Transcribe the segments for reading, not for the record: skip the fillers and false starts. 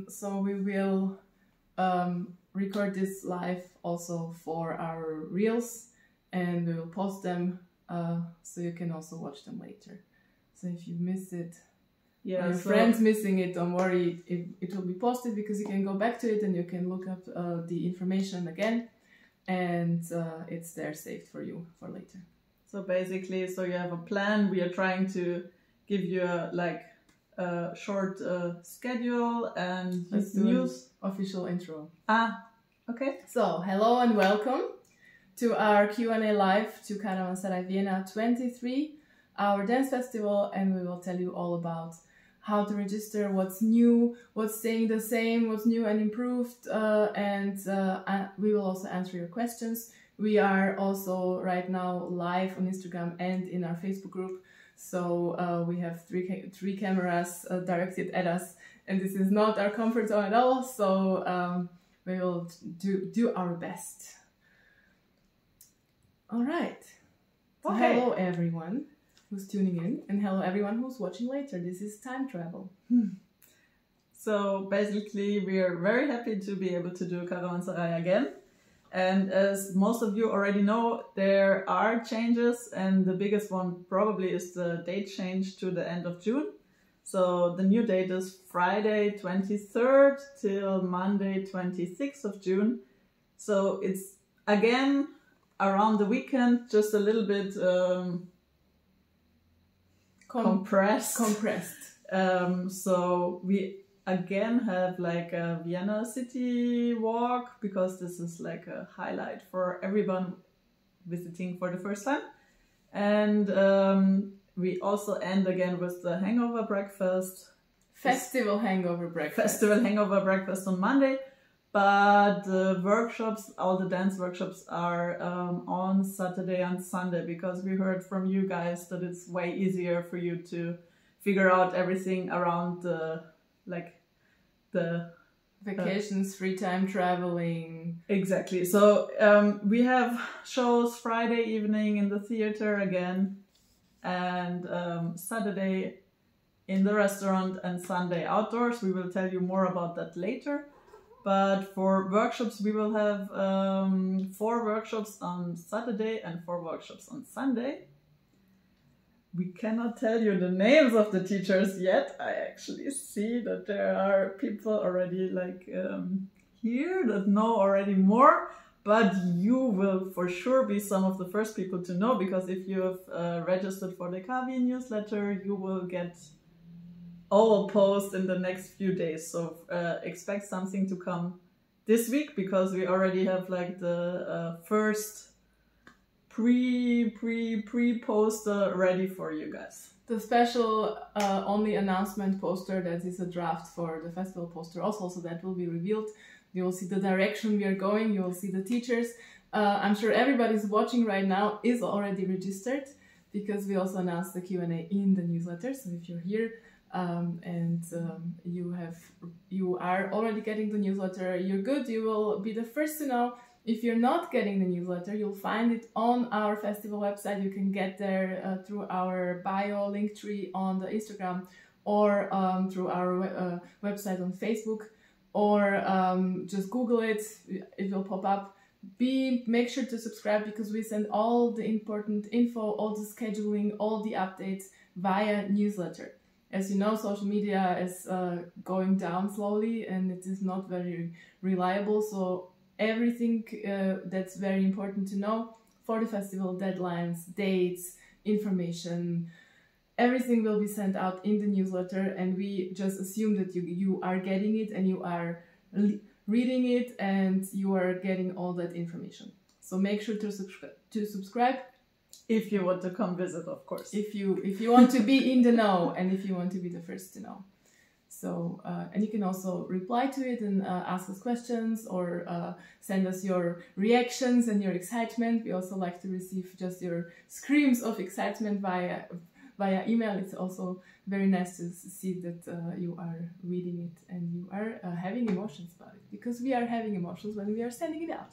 So we will record this live also for our reels, and we will post them so you can also watch them later. So if you miss it, or your friends missing it, don't worry, it will be posted, because you can go back to it and you can look up the information again, and it's there saved for you for later. So basically, so you have a plan. We are trying to give you a short schedule and news. Official intro. Okay. So hello and welcome to our Q&A live to Caravanseray Vienna 23, our dance festival, and we will tell you all about how to register, what's new, what's staying the same, what's new and improved, and we will also answer your questions. We are also right now live on Instagram and in our Facebook group, so we have three cameras directed at us, and this is not our comfort zone at all, so we will do our best. All right. So okay. Hello everyone who's tuning in, and hello everyone who's watching later. This is time travel. So basically, we are very happy to be able to do Caravanseray again. And as most of you already know, there are changes, and the biggest one probably is the date change to the end of June. So the new date is Friday 23rd till Monday 26th of June. So it's again around the weekend, just a little bit compressed. So we again have like a Vienna city walk, because this is like a highlight for everyone visiting for the first time. And we also end again with the hangover breakfast. Festival hangover breakfast. Festival hangover breakfast on Monday. But the workshops, all the dance workshops are on Saturday and Sunday, because we heard from you guys that it's way easier for you to figure out everything around the vacations, free time, traveling. Exactly. So we have shows Friday evening in the theater again, and Saturday in the restaurant, and Sunday outdoors. We will tell you more about that later. But for workshops, we will have 4 workshops on Saturday and 4 workshops on Sunday. We cannot tell you the names of the teachers yet. I actually see that there are people already here that know already more, but you will for sure be some of the first people to know, because if you have registered for the CarVie newsletter, you will get all posts in the next few days. So expect something to come this week, because we already have like the first pre-poster ready for you guys. The special only announcement poster, that is a draft for the festival poster also, so that will be revealed. You will see the direction we are going, you will see the teachers. I'm sure everybody's watching right now is already registered, because we also announced the Q&A in the newsletter. So if you're here you are already getting the newsletter, you're good, you will be the first to know. If you're not getting the newsletter, you'll find it on our festival website. You can get there through our bio link tree on the Instagram, or through our website on Facebook, or just Google it, it will pop up. Make sure to subscribe, because we send all the important info, all the scheduling, all the updates via newsletter. As you know, social media is going down slowly, and it is not very reliable, so everything that's very important to know for the festival, deadlines, dates, information, everything will be sent out in the newsletter, and we just assume that you are getting it, and you are reading it, and you are getting all that information. So make sure to subscribe. If you want to come visit, of course. If you want to be in the know, and if you want to be the first to know. So, and you can also reply to it and ask us questions, or send us your reactions and your excitement. We also like to receive just your screams of excitement via email. It's also very nice to see that you are reading it and you are having emotions about it, because we are having emotions when we are sending it out.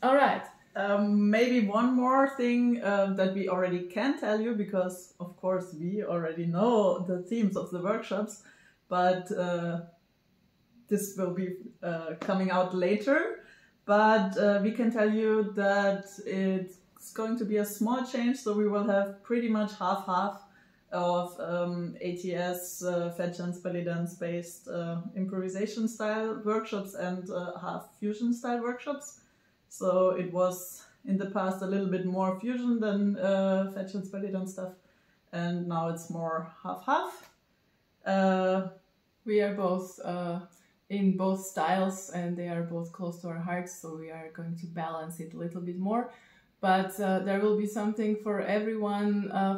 All right. Maybe one more thing that we already can tell you, because of course we already know the themes of the workshops, but this will be coming out later. But we can tell you that it's going to be a small change, so we will have pretty much half-half of ATS, fetch and belly dance based improvisation style workshops and half fusion style workshops. So it was in the past a little bit more fusion than fetch and belly dance stuff, and now it's more half-half. We are both in both styles, and they are both close to our hearts, so we are going to balance it a little bit more. But there will be something for everyone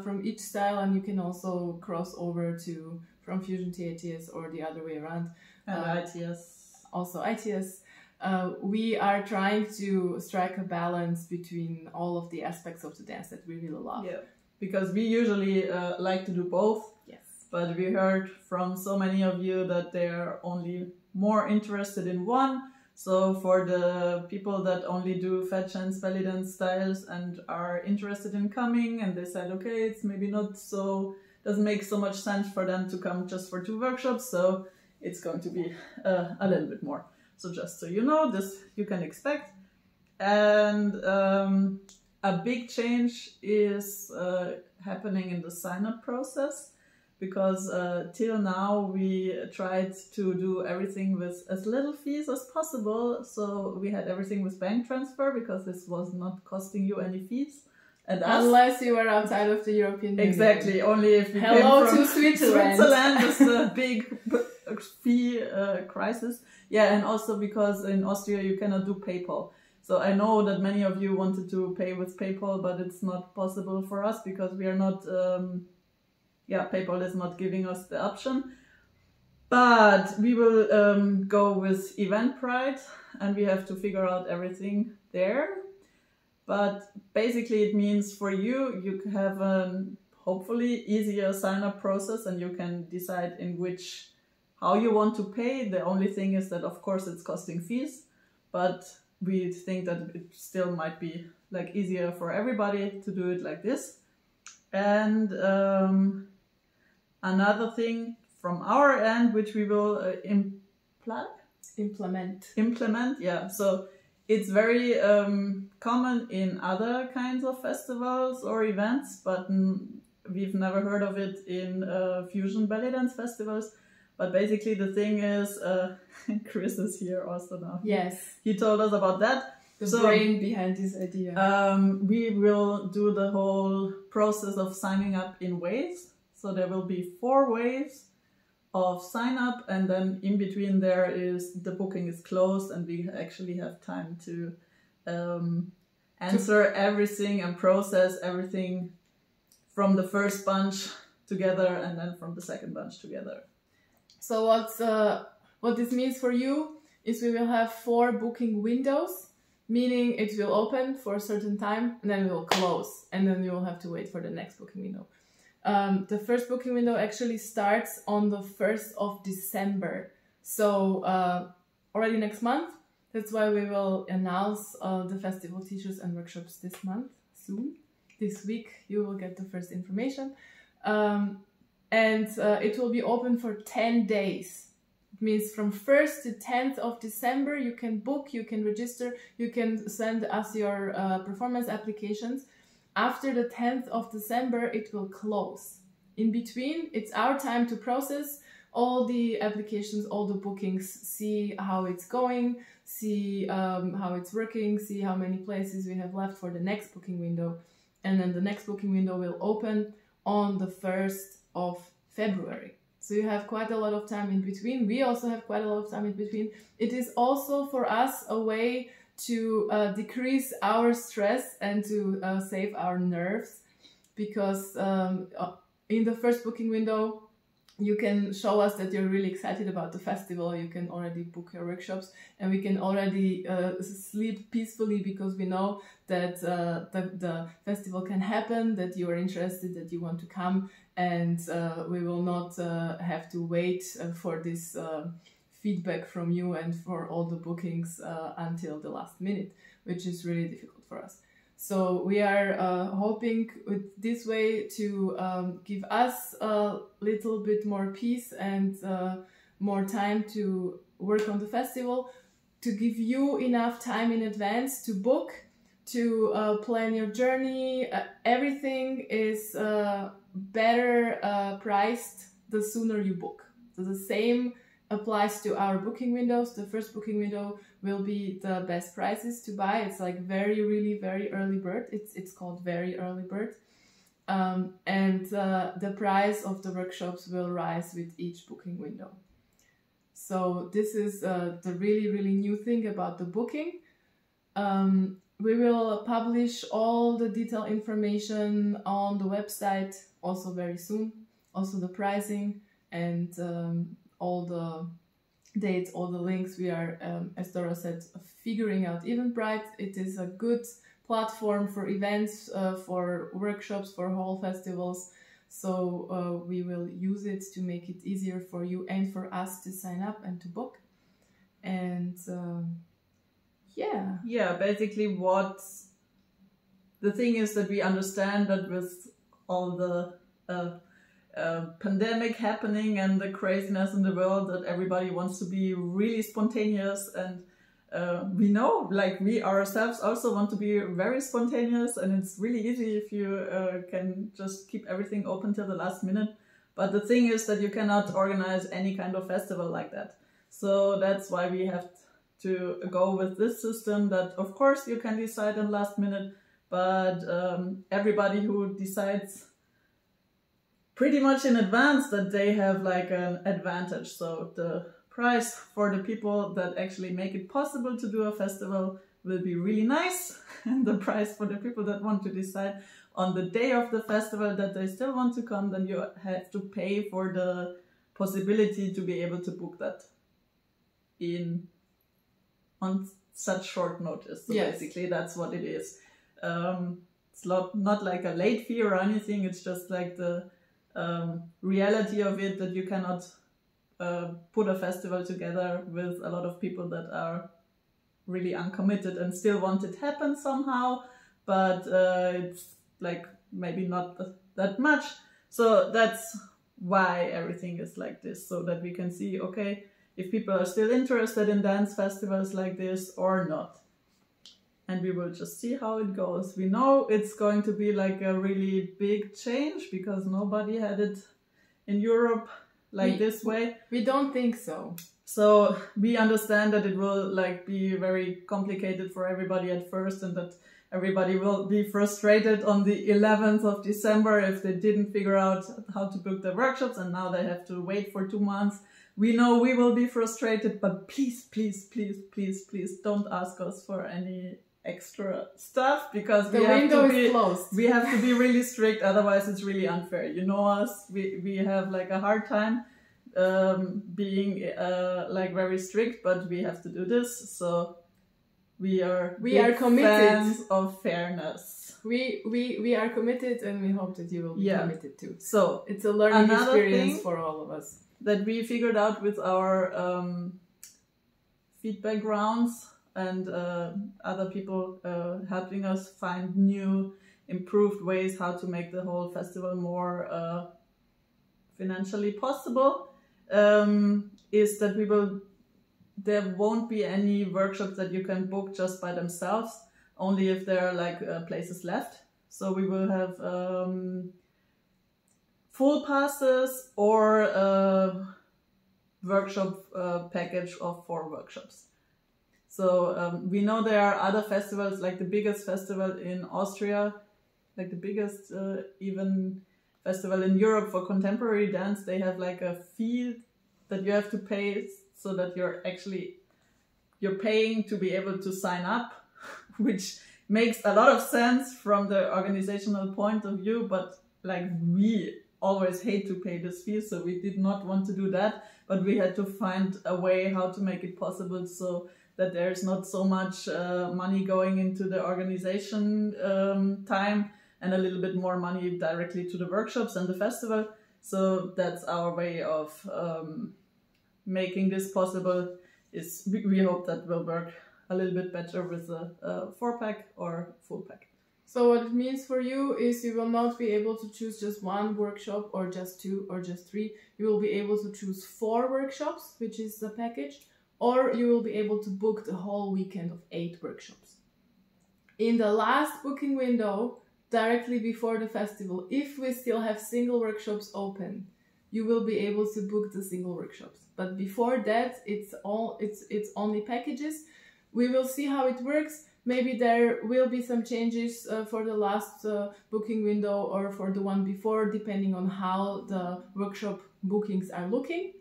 from each style, and you can also cross over to from fusion to ATS or the other way around. And ITS. Also ITS. We are trying to strike a balance between all of the aspects of the dance that we really love. Yeah, because we usually like to do both. Yes. But we heard from so many of you that they're only more interested in one. So for the people that only do fetch and belly dance styles and are interested in coming, and they said, okay, it's maybe not so, doesn't make so much sense for them to come just for 2 workshops, so it's going to be a little bit more. So just so you know, this you can expect. And a big change is happening in the sign-up process. Because till now we tried to do everything with as little fees as possible. So we had everything with bank transfer because this was not costing you any fees. And unless you were outside of the European Union. Exactly, only if you Hello came from to Switzerland. Switzerland is the big fee crisis. Yeah, and also because in Austria you cannot do PayPal. So I know that many of you wanted to pay with PayPal, but it's not possible for us because we are not... PayPal is not giving us the option, but we will go with Eventbrite, and we have to figure out everything there. But basically it means for you, you have a hopefully easier sign-up process, and you can decide how you want to pay. The only thing is that of course it's costing fees, but we think that it still might be like easier for everybody to do it like this. And another thing from our end, which we will implement, yeah. So it's very common in other kinds of festivals or events, but we've never heard of it in fusion belly dance festivals. But basically the thing is, Chris is here also now. Yes. He told us about that. The brain behind this idea. We will do the whole process of signing up in waves. So there will be 4 waves of sign up, and then in between there is the booking is closed, and we actually have time to answer everything and process everything from the first bunch together and then from the second bunch together. So what this means for you is we will have 4 booking windows, meaning it will open for a certain time and then it will close, and then you will have to wait for the next booking window. The first booking window actually starts on the 1st of December. So already next month. That's why we will announce the festival teachers and workshops this month, soon. This week you will get the first information. And it will be open for 10 days. It means from 1st to 10th of December you can book, you can register, you can send us your performance applications. After the 10th of December, it will close. In between, it's our time to process all the applications, all the bookings, see how it's going, see how it's working, see how many places we have left for the next booking window. And then the next booking window will open on the 1st of February. So you have quite a lot of time in between. We also have quite a lot of time in between. It is also for us a way to decrease our stress and to save our nerves, because in the first booking window you can show us that you're really excited about the festival, you can already book your workshops, and we can already sleep peacefully because we know that the festival can happen, that you are interested, that you want to come, and we will not have to wait for this feedback from you and for all the bookings until the last minute, which is really difficult for us. So we are hoping with this way to give us a little bit more peace and more time to work on the festival, to give you enough time in advance to book, to plan your journey. Everything is better priced the sooner you book. So the same applies to our booking windows. The first booking window will be the best prices to buy. It's like very early bird. It's called very early bird. And the price of the workshops will rise with each booking window. So this is the really new thing about the booking. We will publish all the detailed information on the website also very soon. Also the pricing and all the dates, all the links. We are, as Dora said, figuring out Eventbrite. It is a good platform for events, for workshops, for whole festivals. So we will use it to make it easier for you and for us to sign up and to book. And yeah, basically what the thing is that we understand that with all the pandemic happening and the craziness in the world, that everybody wants to be really spontaneous, and we know, like, we ourselves also want to be very spontaneous, and it's really easy if you can just keep everything open till the last minute. But the thing is that you cannot organize any kind of festival like that. So that's why we have to go with this system that, of course, you can decide in last minute, but everybody who decides pretty much in advance, that they have like an advantage. So the price for the people that actually make it possible to do a festival will be really nice, and the price for the people that want to decide on the day of the festival that they still want to come, then you have to pay for the possibility to be able to book that on such short notice. So yes, basically that's what it is. It's not like a late fee or anything, it's just like the reality of it, that you cannot put a festival together with a lot of people that are really uncommitted and still want it happen somehow, but it's like maybe not that much. So that's why everything is like this, so that we can see, okay, if people are still interested in dance festivals like this or not. And we will just see how it goes. We know it's going to be like a really big change, because nobody had it in Europe like this way. We don't think so. So we understand that it will like be very complicated for everybody at first, and that everybody will be frustrated on the 11th of December if they didn't figure out how to book their workshops, and now they have to wait for 2 months. We know we will be frustrated, but please don't ask us for any extra stuff, because we have to be really strict, otherwise it's really unfair. You know us, we have like a hard time being like very strict, but we have to do this. So we are committed, fans of fairness. We are committed, and we hope that you will be committed too. So it's a learning experience for all of us that we figured out with our feedback rounds, and other people helping us find new, improved ways how to make the whole festival more financially possible, is that there won't be any workshops that you can book just by themselves, only if there are like places left. So we will have full passes or a workshop package of 4 workshops. So we know there are other festivals, like the biggest festival in Austria, like the biggest even festival in Europe for contemporary dance. They have like a fee that you have to pay, so that you're paying to be able to sign up, which makes a lot of sense from the organizational point of view, but like we always hate to pay this fee, so we did not want to do that, but we had to find a way how to make it possible so that there's not so much money going into the organization time, and a little bit more money directly to the workshops and the festival. So that's our way of making this possible. We hope that will work a little bit better with a 4-pack or full pack. So what it means for you is you will not be able to choose just one workshop or just 2 or just 3. You will be able to choose 4 workshops, which is the package, or you will be able to book the whole weekend of 8 workshops. In the last booking window, directly before the festival, if we still have single workshops open, you will be able to book the single workshops. But before that, it's only packages. We will see how it works. Maybe there will be some changes for the last booking window or for the one before, depending on how the workshop bookings are looking.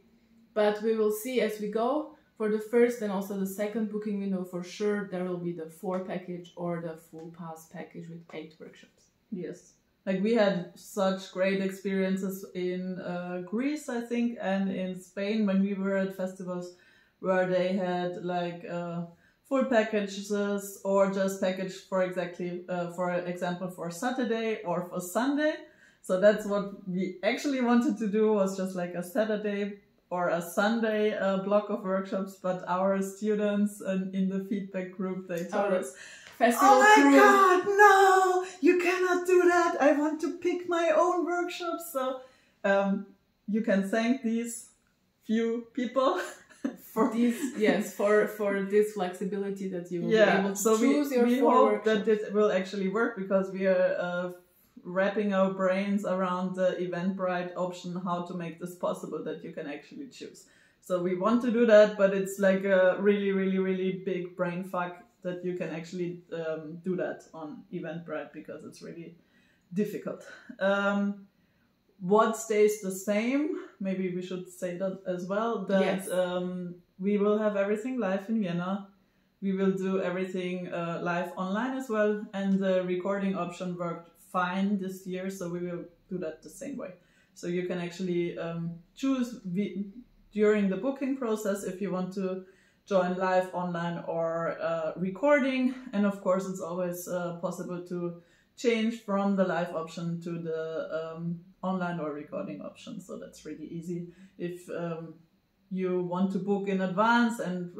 But we will see as we go. For the first and also the second booking window, for sure, there will be the 4 package or the full pass package with 8 workshops. Yes. Like we had such great experiences in Greece, I think, and in Spain when we were at festivals where they had like full packages or just package for example for Saturday or for Sunday. So that's what we actually wanted to do, was just like a Saturday or a Sunday block of workshops, but our students in the feedback group, they told us, festival oh my crew. God, no, you cannot do that. I want to pick my own workshops. So you can thank these few people for these, for this flexibility that you will be able to choose your 4 we hope workshops. that this will actually work, because we are wrapping our brains around the Eventbrite option, how to make this possible that you can actually choose. So we want to do that, but it's like a really, really, really big brain fuck that you can actually do that on Eventbrite, because it's really difficult. What stays the same, maybe we should say that as well, that Yes. We will have everything live in Vienna. We will do everything live online as well, and the recording option worked fine this year, so we will do that the same way. So you can actually choose during the booking process if you want to join live, online, or recording, and of course it's always possible to change from the live option to the online or recording option, so that's really easy. If you want to book in advance and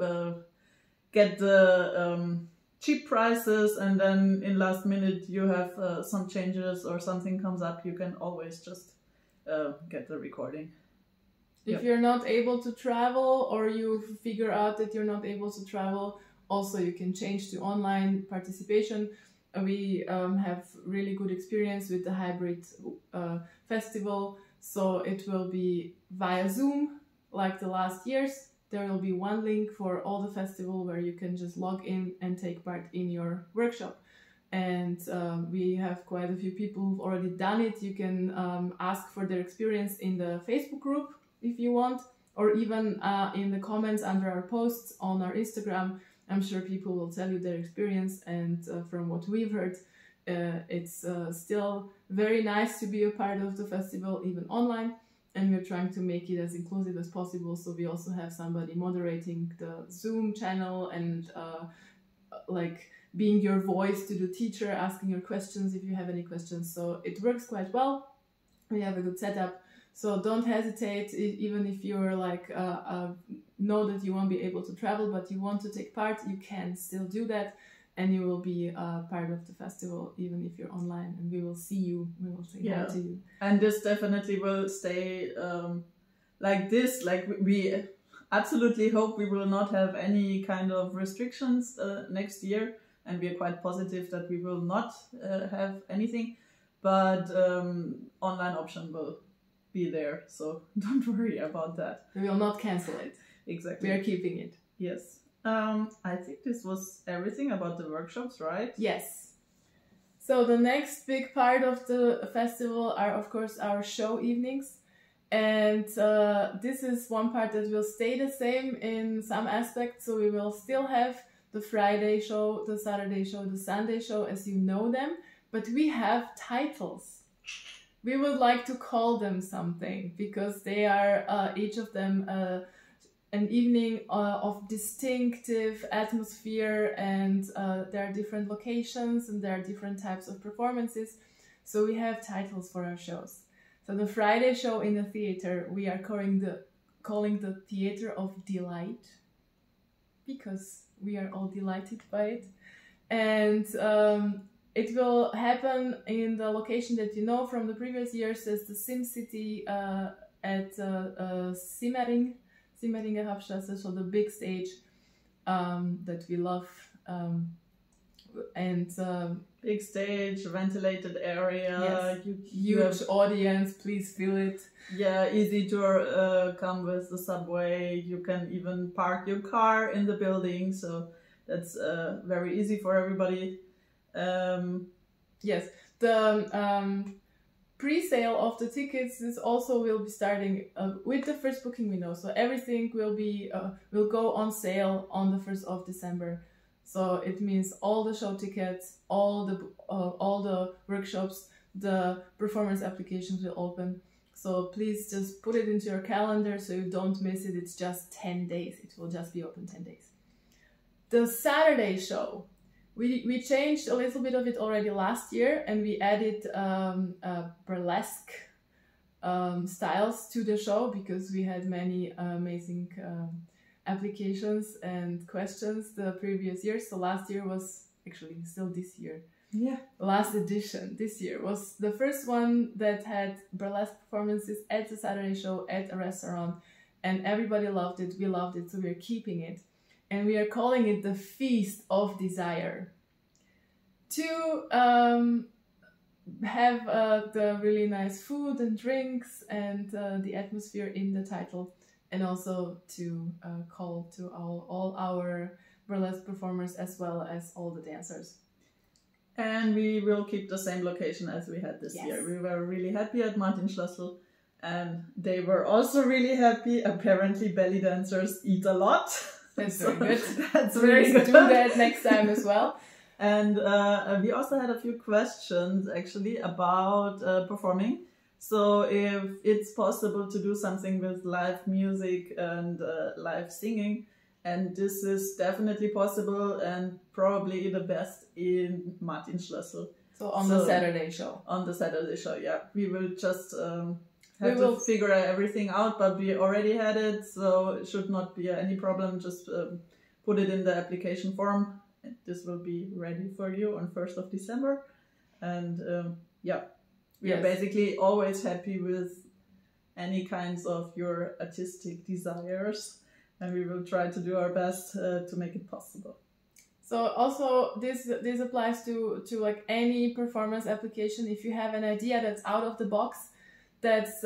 get the cheap prices, and then in last minute you have some changes or something comes up, you can always just get the recording. If you're not able to travel, or you figure out that you're not able to travel, also you can change to online participation. We have really good experience with the hybrid festival, so it will be via Zoom like the last years. There will be one link for all the festival where you can just log in and take part in your workshop. And we have quite a few people who've already done it. You can ask for their experience in the Facebook group if you want, or even in the comments under our posts on our Instagram. I'm sure people will tell you their experience, and from what we've heard, it's still very nice to be a part of the festival, even online. And we're trying to make it as inclusive as possible. So we also have somebody moderating the Zoom channel and like being your voice to the teacher, asking your questions if you have any questions. So it works quite well. We have a good setup. So don't hesitate, even if you're like, know that you won't be able to travel, but you want to take part, you can still do that. And you will be part of the festival, even if you're online, and we will see you, we will say hi to you. And this definitely will stay like this. Like we absolutely hope we will not have any kind of restrictions next year, and we are quite positive that we will not have anything, but online option will be there, so don't worry about that. We will not cancel it. Exactly. We are keeping it. Yes. I think this was everything about the workshops, right? Yes. So the next big part of the festival are, of course, our show evenings. And this is one part that will stay the same in some aspects. So we will still have the Friday show, the Saturday show, the Sunday show, as you know them. But we have titles. We would like to call them something, because they are, each of them, an evening of distinctive atmosphere, and there are different locations and there are different types of performances. So we have titles for our shows. So the Friday show in the theater, we are calling the Theater of Delight, because we are all delighted by it. And It will happen in the location that you know from the previous years as the Sim City at Simmeringe Hauptstraße, so the big stage that we love. Big stage, ventilated area, yes. Huge audience, please feel it. Yeah, easy to come with the subway. You can even park your car in the building, so that's very easy for everybody. Yes, the pre-sale of the tickets is also will be starting with the first booking window. So everything will go on sale on the 1st of December. So it means all the show tickets, all the workshops, the performance applications will open. So please just put it into your calendar so you don't miss it. It's just 10 days. It will just be open 10 days. The Saturday show, we changed a little bit of it already last year, and we added burlesque styles to the show because we had many amazing applications and questions the previous year. So last year was actually still this year. Yeah. Last edition this year was the first one that had burlesque performances at the Saturday show at a restaurant, and everybody loved it. We loved it, so we're keeping it. And we are calling it the Feast of Desire. To have the really nice food and drinks and the atmosphere in the title, and also to call to all our burlesque performers as well as all the dancers. And we will keep the same location as we had this year. We were really happy at Martinschlössl, and they were also really happy. Apparently belly dancers eat a lot. That's very good. That's very good. Do that next time as well. And we also had a few questions actually about performing. So if it's possible to do something with live music and live singing, and this is definitely possible and probably the best in Martinschlössl. So on the Saturday show. On the Saturday show, yeah. We will just have to figure everything out, but we already had it, so it should not be any problem. Just put it in the application form. This will be ready for you on 1st of December. And yeah, we are basically always happy with any kinds of your artistic desires, and we will try to do our best to make it possible. So also this applies to like any performance application. If you have an idea that's out of the box, that's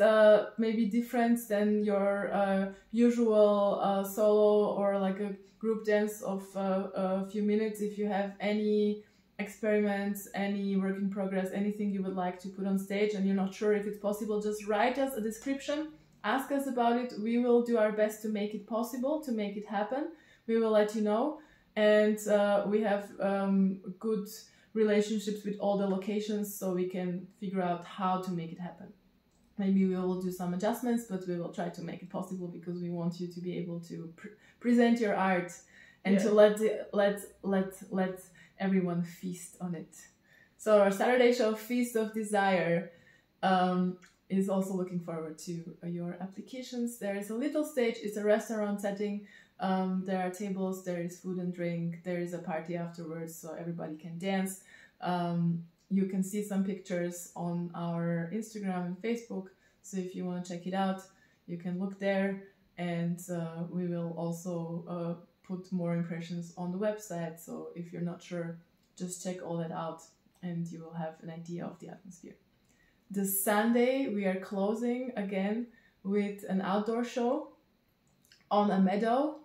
maybe different than your usual solo or like a group dance of a few minutes. If you have any experiments, any work in progress, anything you would like to put on stage and you're not sure if it's possible, just write us a description, ask us about it. We will do our best to make it possible, to make it happen. We will let you know. And we have good relationships with all the locations, so we can figure out how to make it happen. Maybe we will do some adjustments, but we will try to make it possible because we want you to be able to present your art and to let everyone feast on it. So our Saturday show, Feast of Desire, is also looking forward to your applications. There is a little stage. It's a restaurant setting. There are tables. There is food and drink. There is a party afterwards, so everybody can dance. You can see some pictures on our Instagram and Facebook. So if you want to check it out, you can look there. And we will also put more impressions on the website. So if you're not sure, just check all that out and you will have an idea of the atmosphere. The Sunday, we are closing again with an outdoor show on a meadow.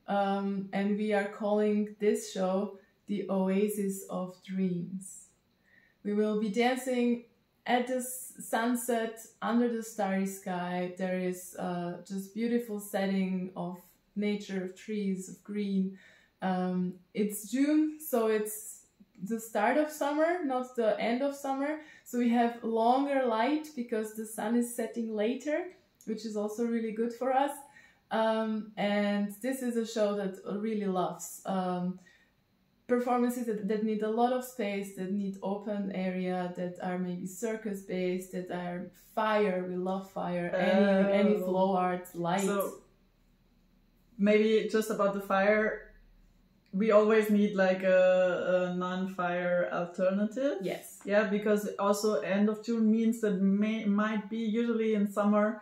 And we are calling this show the Oasis of Dreams. We will be dancing at the sunset under the starry sky. There is just beautiful setting of nature, of trees, of green. It's June, so it's the start of summer, not the end of summer. So we have longer light because the sun is setting later, which is also really good for us. And this is a show that really loves performances that need a lot of space, that need open area, that are maybe circus based, that are fire. We love fire. Any flow art, light. So maybe just about the fire, we always need like a non-fire alternative. Yes. Yeah, because also end of June means that might be usually in summer.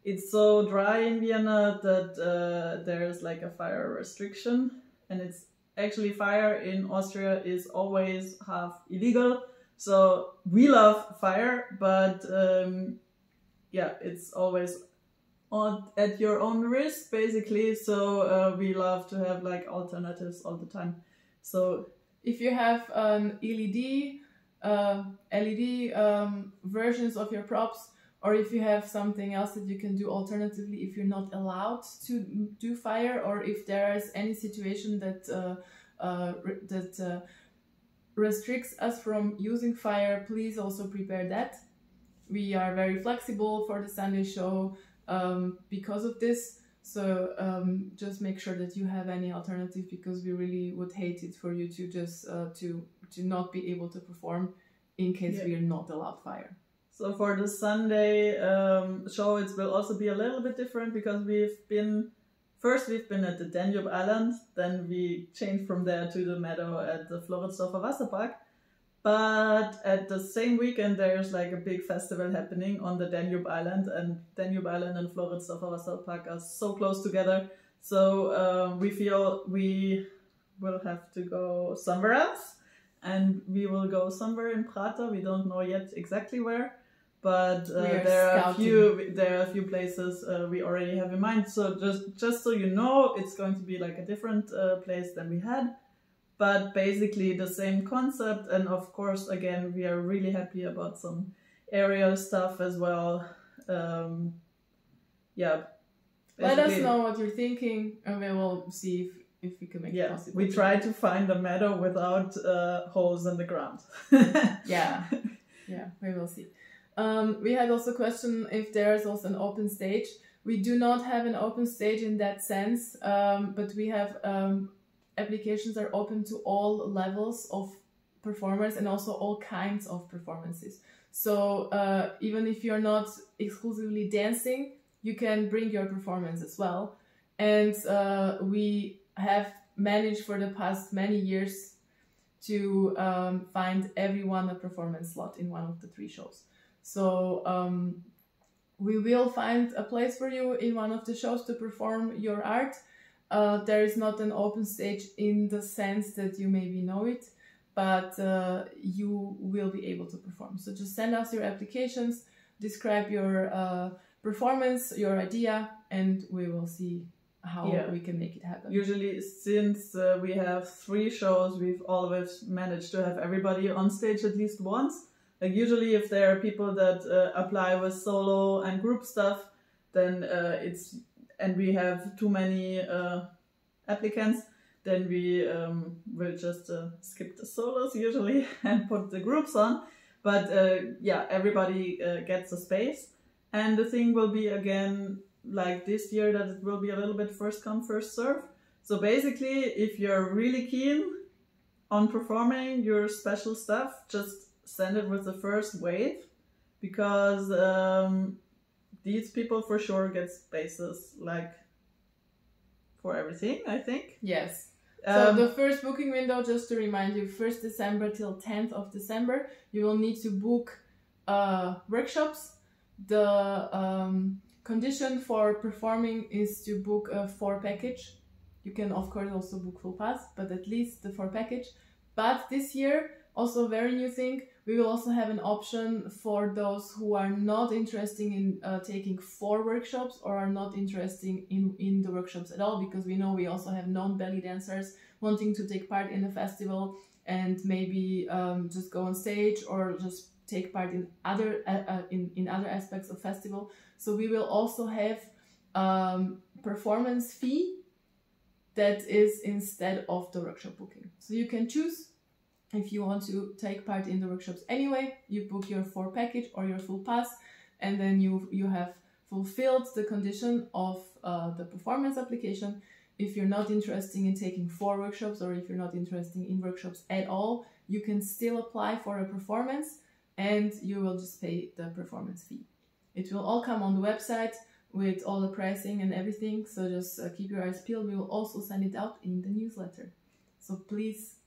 It's so dry in Vienna that there's like a fire restriction, and it's actually fire in Austria is always half illegal. So we love fire, but yeah, it's always at your own risk, basically. So we love to have like alternatives all the time. So if you have an LED versions of your props, or if you have something else that you can do alternatively, if you're not allowed to do fire, or if there is any situation that restricts us from using fire, please also prepare that. We are very flexible for the Sunday show because of this. So just make sure that you have any alternative, because we really would hate it for you to just to not be able to perform in case we are not allowed fire. So for the Sunday show, it will also be a little bit different, because we've been at the Danube Island, then we changed from there to the meadow at the Floridsdorfer Wasserpark. But at the same weekend, there's like a big festival happening on the Danube Island, and Danube Island and Floridsdorfer Wasserpark are so close together. So we feel we will have to go somewhere else, and we will go somewhere in Prater. We don't know yet exactly where. But there are a few places we already have in mind. So just so you know, it's going to be like a different place than we had, but basically the same concept. And of course, again, we are really happy about some area stuff as well. Yeah. Let us know what you're thinking, and we will see if we can make it possible. We try to find a meadow without holes in the ground. Yeah, we will see. We had also a question if there's also an open stage. We do not have an open stage in that sense, but we have applications are open to all levels of performers and also all kinds of performances. So even if you're not exclusively dancing, you can bring your performance as well. And we have managed for the past many years to find everyone a performance slot in one of the 3 shows. So we will find a place for you in one of the shows to perform your art. There is not an open stage in the sense that you maybe know it, but you will be able to perform. So just send us your applications, describe your performance, your idea, and we will see how we can make it happen. Usually, since we have 3 shows, we've always managed to have everybody on stage at least once. Like usually if there are people that apply with solo and group stuff, then and we have too many applicants, then we will just skip the solos usually and put the groups on. But everybody gets a space. And the thing will be again, like this year, that it will be a little bit first come, first serve. So basically, if you're really keen on performing your special stuff, just send it with the first wave, because these people for sure get spaces like for everything, I think. Yes. So the first booking window, just to remind you, 1st December till 10th of December, you will need to book workshops. The condition for performing is to book a 4 package. You can of course also book full pass, but at least the 4 package. But this year, also a very new thing, we will also have an option for those who are not interested in taking 4 workshops, or are not interested in the workshops at all, because we know we also have non-belly dancers wanting to take part in the festival and maybe just go on stage or just take part in other aspects of festival. So we will also have performance fee that is instead of the workshop booking. So you can choose. If you want to take part in the workshops anyway, you book your 4 package or your full pass, and then you have fulfilled the condition of the performance application. If you're not interested in taking 4 workshops, or if you're not interested in workshops at all, you can still apply for a performance, and you will just pay the performance fee. It will all come on the website with all the pricing and everything, so just keep your eyes peeled. We will also send it out in the newsletter. So please,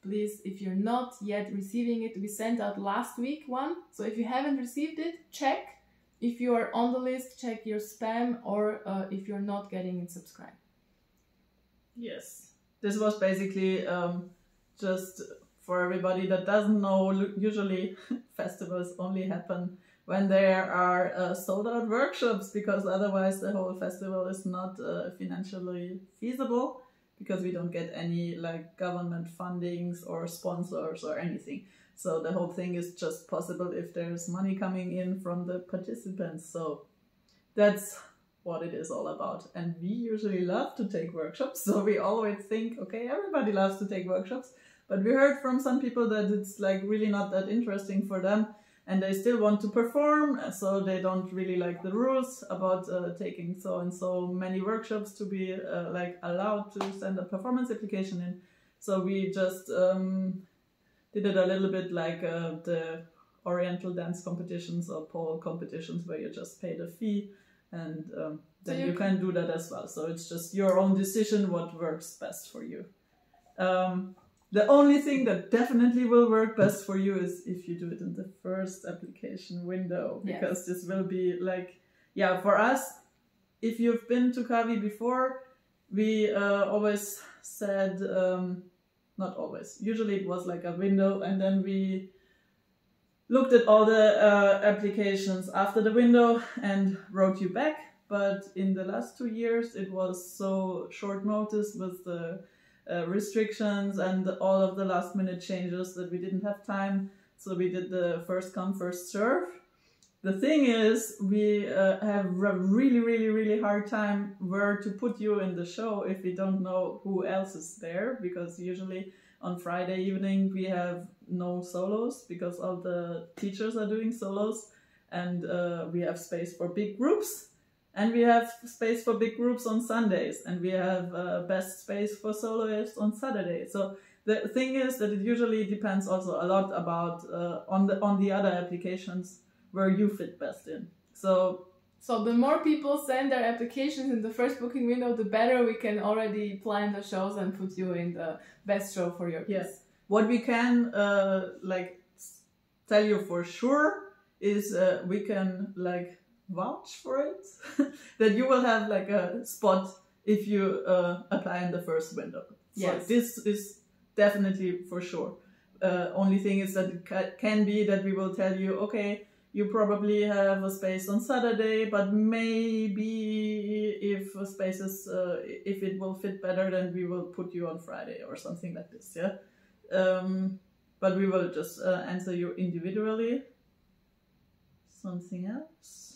if you're not yet receiving it, we sent out last week one. So if you haven't received it, check. If you are on the list, check your spam, or if you're not getting it, subscribe. Yes. This was basically just for everybody that doesn't know, usually festivals only happen when there are sold out workshops, because otherwise the whole festival is not financially feasible, because we don't get any like government fundings or sponsors or anything. So the whole thing is just possible if there's money coming in from the participants. So that's what it is all about. And we usually love to take workshops. So we always think, okay, everybody loves to take workshops. But we heard from some people that it's like really not that interesting for them, and they still want to perform. So they don't really like the rules about taking so and so many workshops to be like allowed to send a performance application in. So we just did it a little bit like the Oriental dance competitions or pole competitions, where you just pay the fee, and then you can do that as well. So it's just your own decision what works best for you. The only thing that definitely will work best for you is if you do it in the first application window, because this will be like, yeah, for us, if you've been to CarVie before, we always said, not always, usually it was like a window, and then we looked at all the applications after the window and wrote you back. But in the last 2 years, it was so short notice with the restrictions and all of the last minute changes that we didn't have time. So we did the first come, first serve. The thing is, we have a really hard time where to put you in the show if we don't know who else is there, because usually on Friday evening we have no solos because all the teachers are doing solos, and we have space for big groups. And we have space for big groups on Sundays, and we have best space for soloists on Saturday. So the thing is that it usually depends also a lot about on the other applications where you fit best in. So the more people send their applications in the first booking window, the better we can already plan the shows and put you in the best show for your piece. Yes. What we can like tell you for sure is we can like vouch for it that you will have like a spot if you apply in the first window. Yes. So this is definitely for sure. Only thing is that it can be that we will tell you, okay, you probably have a space on Saturday, but maybe if a space is, if it will fit better, then we will put you on Friday or something like this, yeah? But we will just answer you individually. Something else?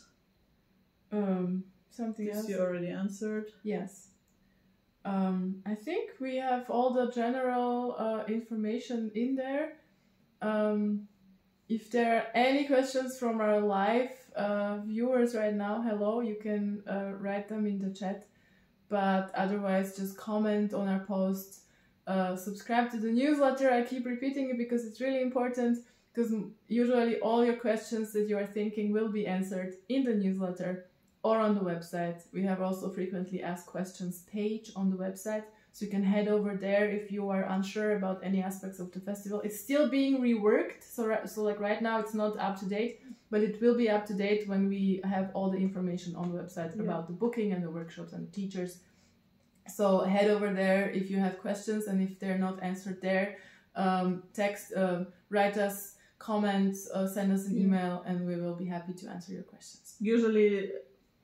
Something else you already answered. Yes. I think we have all the general information in there. If there are any questions from our live viewers right now, hello, you can write them in the chat. But otherwise, just comment on our post, subscribe to the newsletter. I keep repeating it because it's really important, because usually all your questions that you are thinking will be answered in the newsletter or on the website. We have also frequently asked questions page on the website, so you can head over there if you are unsure about any aspects of the festival. It's still being reworked, so like right now it's not up to date, but it will be up to date when we have all the information on the website about the booking and the workshops and the teachers. So head over there if you have questions, and if they're not answered there, text, write us, comment, send us an email, and we will be happy to answer your questions. Usually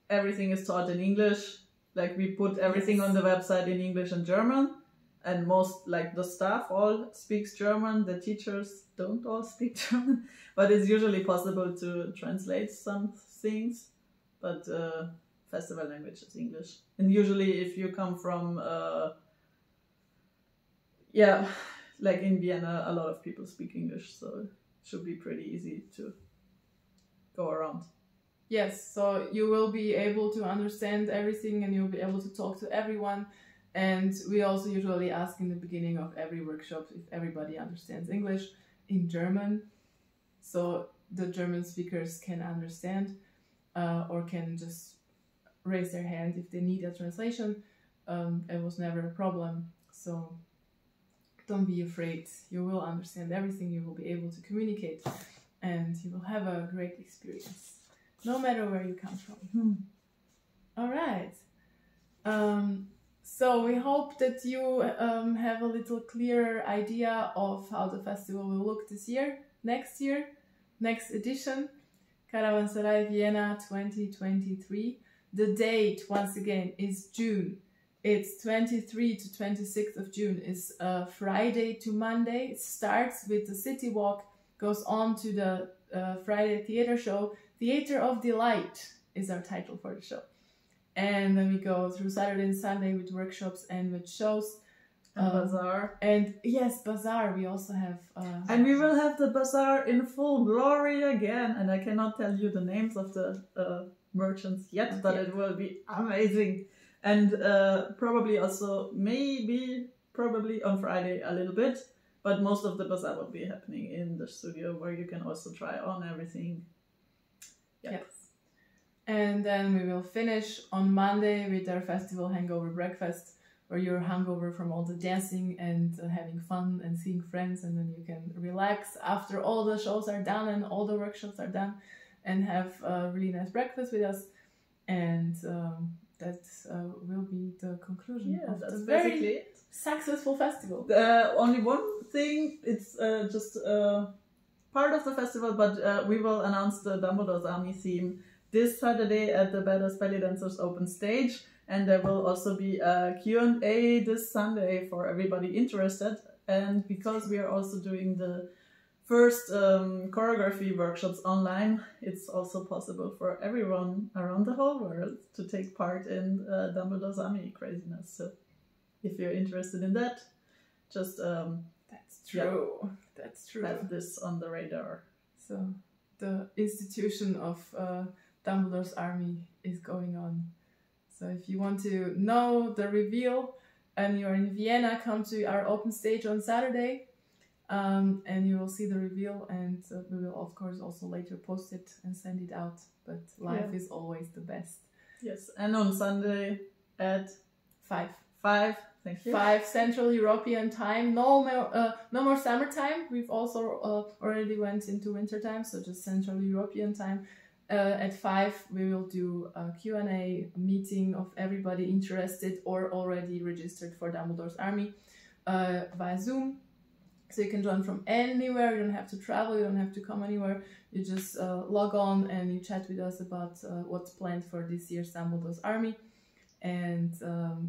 everything is taught in English. Like we put everything on the website in English and German, and most, like the staff all speaks German, the teachers don't all speak German, but it's usually possible to translate some things, but festival language is English. And usually if you come from, like in Vienna, a lot of people speak English, so it should be pretty easy to go around. Yes, so you will be able to understand everything, and you'll be able to talk to everyone. And we also usually ask in the beginning of every workshop if everybody understands English in German, so the German speakers can understand or can just raise their hand if they need a translation. It was never a problem. So don't be afraid. You will understand everything. You will be able to communicate, and you will have a great experience, no matter where you come from. All right. So we hope that you have a little clearer idea of how the festival will look this year, next edition, Caravanseray Vienna 2023. The date, once again, is June. It's 23 to 26th of June. It's Friday to Monday. It starts with the city walk, goes on to the Friday theater show. Theater of Delight is our title for the show. And then we go through Saturday and Sunday with workshops and with shows. And bazaar. And yes, bazaar. We also have... and we will have the bazaar in full glory again. And I cannot tell you the names of the merchants yet, but it will be amazing. And probably also, probably on Friday a little bit. But most of the bazaar will be happening in the studio where you can also try on everything. Yep. Yes. And then we will finish on Monday with our festival hangover breakfast, where you're hungover from all the dancing and having fun and seeing friends, and then you can relax after all the shows are done and all the workshops are done, and have a really nice breakfast with us. And that will be the conclusion of the very successful festival. Only one thing, it's just part of the festival, but we will announce the Dumbledore's Army theme this Saturday at the Badass Belly Dancers open stage, and there will also be a Q&A this Sunday for everybody interested. And because we are also doing the first choreography workshops online, it's also possible for everyone around the whole world to take part in Dumbledore's Army craziness. So if you're interested in that, just that's true. That's true. Have this on the radar. So the institution of Dumbledore's Army is going on. So if you want to know the reveal and you're in Vienna, come to our open stage on Saturday, and you will see the reveal, and we will of course also later post it and send it out, but live is always the best. Yes, and on Sunday at 5. Thank you. 5 Central European time. No more summertime. We've also already went into winter time, so just Central European time. At 5 we will do a Q&A meeting of everybody interested or already registered for Dumbledore's Army via Zoom. So you can join from anywhere. You don't have to travel, you don't have to come anywhere. You just log on and you chat with us about what's planned for this year's Dumbledore's Army. And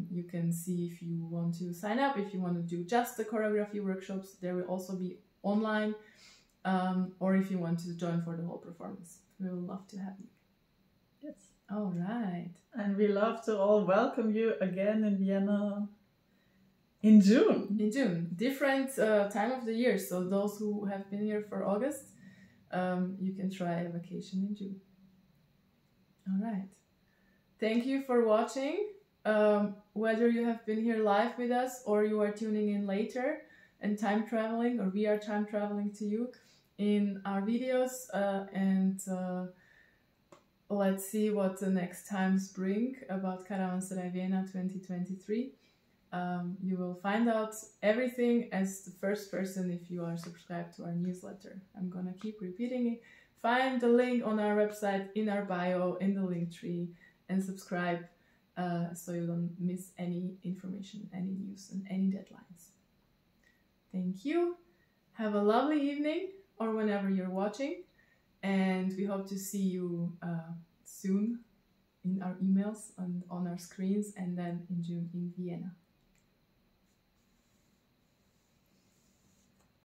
you can see if you want to sign up, if you want to do just the choreography workshops, there will also be online, or if you want to join for the whole performance. We would love to have you. Yes. All right. And we love to all welcome you again in Vienna in June. In June. Different time of the year. So those who have been here for August, you can try a vacation in June. All right. Thank you for watching. Whether you have been here live with us or you are tuning in later and time traveling, or we are time traveling to you in our videos, and let's see what the next times bring about Caravanseray Vienna 2023. You will find out everything as the first person if you are subscribed to our newsletter. I'm gonna keep repeating it. Find the link on our website, in our bio, in the link tree, and subscribe so you don't miss any information, any news, and any deadlines. Thank you. Have a lovely evening, or whenever you're watching, and we hope to see you soon in our emails and on our screens, and then in June in Vienna.